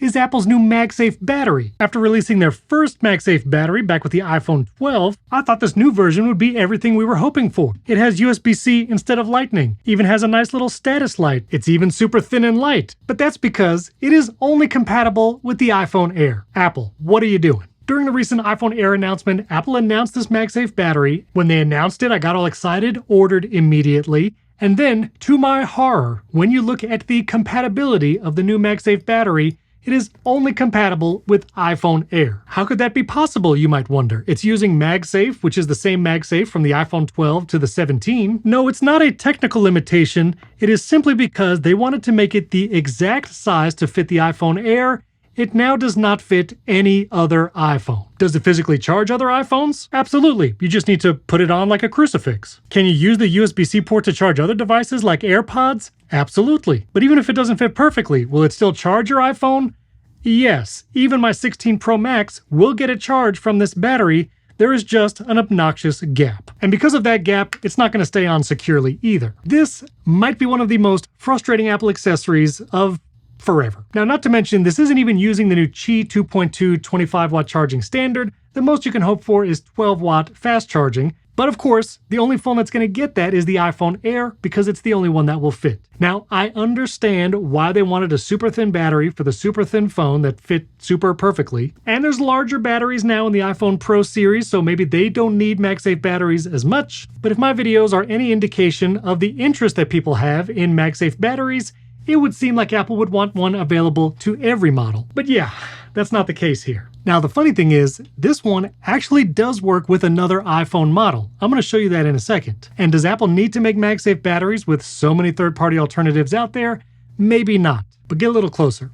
is Apple's new MagSafe Battery. After releasing their first MagSafe Battery back with the iPhone 12, I thought this new version would be everything we were hoping for. It has USB-C instead of Lightning, even has a nice little status light. It's even super thin and light. But that's because it is only compatible with the iPhone Air. Apple, what are you doing? During the recent iPhone Air announcement, Apple announced this MagSafe battery. When they announced it, I got all excited, ordered immediately. And then, to my horror, when you look at the compatibility of the new MagSafe battery, it is only compatible with iPhone Air. How could that be possible, you might wonder? It's using MagSafe, which is the same MagSafe from the iPhone 12 to the 17. No, it's not a technical limitation. It is simply because they wanted to make it the exact size to fit the iPhone Air. It now does not fit any other iPhone. Does it physically charge other iPhones? Absolutely. You just need to put it on like a crucifix. Can you use the USB-C port to charge other devices like AirPods? Absolutely. But even if it doesn't fit perfectly, will it still charge your iPhone? Yes. Even my 16 Pro Max will get a charge from this battery. There is just an obnoxious gap. And because of that gap, it's not going to stay on securely either. This might be one of the most frustrating Apple accessories of forever. Now, not to mention, this isn't even using the new Qi 2.2 25-watt charging standard. The most you can hope for is 12-watt fast charging. But of course, the only phone that's going to get that is the iPhone Air because it's the only one that will fit. Now, I understand why they wanted a super thin battery for the super thin phone that fit super perfectly. And there's larger batteries now in the iPhone Pro series, so maybe they don't need MagSafe batteries as much. But if my videos are any indication of the interest that people have in MagSafe batteries, it would seem like Apple would want one available to every model. But yeah, that's not the case here. Now, the funny thing is, this one actually does work with another iPhone model. I'm going to show you that in a second. And does Apple need to make MagSafe batteries with so many third-party alternatives out there? Maybe not. But get a little closer.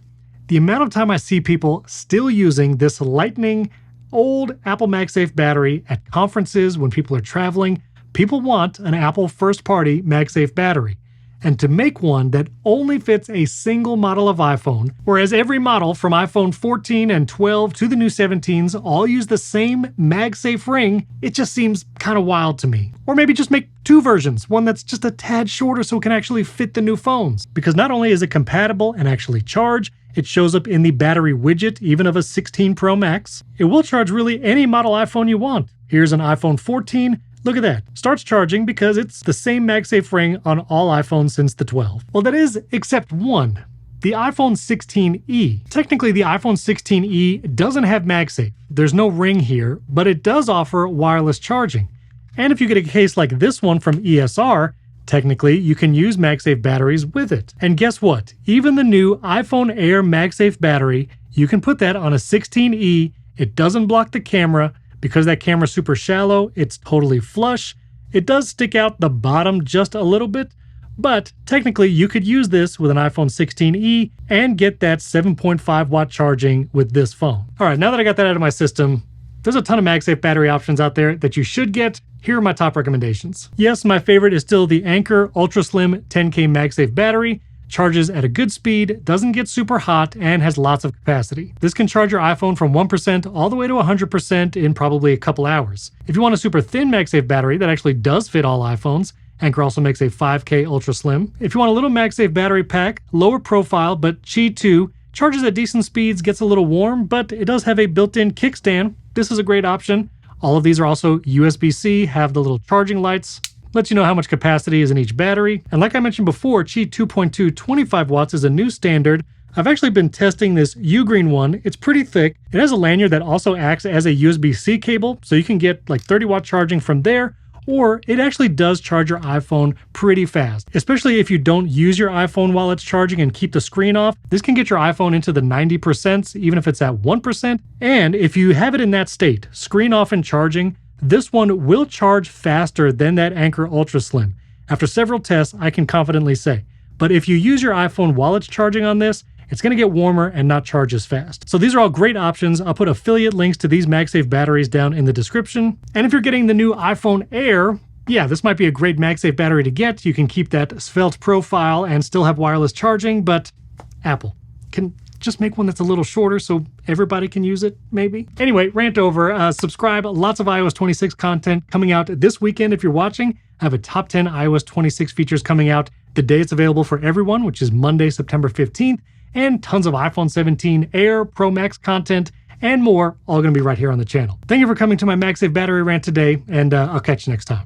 The amount of time I see people still using this Lightning old Apple MagSafe battery at conferences when people are traveling, people want an Apple first-party MagSafe battery. And to make one that only fits a single model of iPhone, whereas every model from iPhone 14 and 12 to the new 17s all use the same MagSafe ring, it just seems kind of wild to me. Or maybe just make two versions, one that's just a tad shorter so it can actually fit the new phones. Because not only is it compatible and actually charge, it shows up in the battery widget, even of a 16 Pro Max. It will charge really any model iPhone you want. Here's an iPhone 14. Look at that. Starts charging because it's the same MagSafe ring on all iPhones since the 12. Well, that is except one. The iPhone 16e. Technically, the iPhone 16e doesn't have MagSafe. There's no ring here, but it does offer wireless charging. And if you get a case like this one from ESR, technically, you can use MagSafe batteries with it. And guess what? Even the new iPhone Air MagSafe battery, you can put that on a 16e. It doesn't block the camera. Because that camera's super shallow, it's totally flush. It does stick out the bottom just a little bit, but technically you could use this with an iPhone 16e and get that 7.5 watt charging with this phone. All right, now that I got that out of my system, there's a ton of MagSafe battery options out there that you should get. Here are my top recommendations. Yes, my favorite is still the Anker Ultra Slim 10K MagSafe battery. Charges at a good speed, doesn't get super hot, and has lots of capacity. This can charge your iPhone from 1% all the way to 100% in probably a couple hours. If you want a super thin MagSafe battery that actually does fit all iPhones, Anker also makes a 5K Ultra Slim. If you want a little MagSafe battery pack, lower profile, but Qi 2, charges at decent speeds, gets a little warm, but it does have a built-in kickstand. This is a great option. All of these are also USB-C, have the little charging lights. Lets you know how much capacity is in each battery. And like I mentioned before, Qi 2.2 25 watts is a new standard. I've actually been testing this Ugreen one. It's pretty thick. It has a lanyard that also acts as a USB-C cable, so you can get like 30 watt charging from there, or it actually does charge your iPhone pretty fast. Especially if you don't use your iPhone while it's charging and keep the screen off, this can get your iPhone into the 90%, even if it's at 1%. And if you have it in that state, screen off and charging, this one will charge faster than that Anker Ultra Slim. After several tests, I can confidently say. But if you use your iPhone while it's charging on this, it's going to get warmer and not charge as fast. So these are all great options. I'll put affiliate links to these MagSafe batteries down in the description. And if you're getting the new iPhone Air, yeah, this might be a great MagSafe battery to get. You can keep that svelte profile and still have wireless charging, but Apple can just make one that's a little shorter so everybody can use it, maybe. Anyway, rant over. Subscribe. Lots of iOS 26 content coming out this weekend if you're watching. I have a top 10 iOS 26 features coming out the day it's available for everyone, which is Monday, September 15th. and tons of iPhone 17 Air, Pro Max content, and more, all going to be right here on the channel. Thank you for coming to my MagSafe battery rant today, and I'll catch you next time.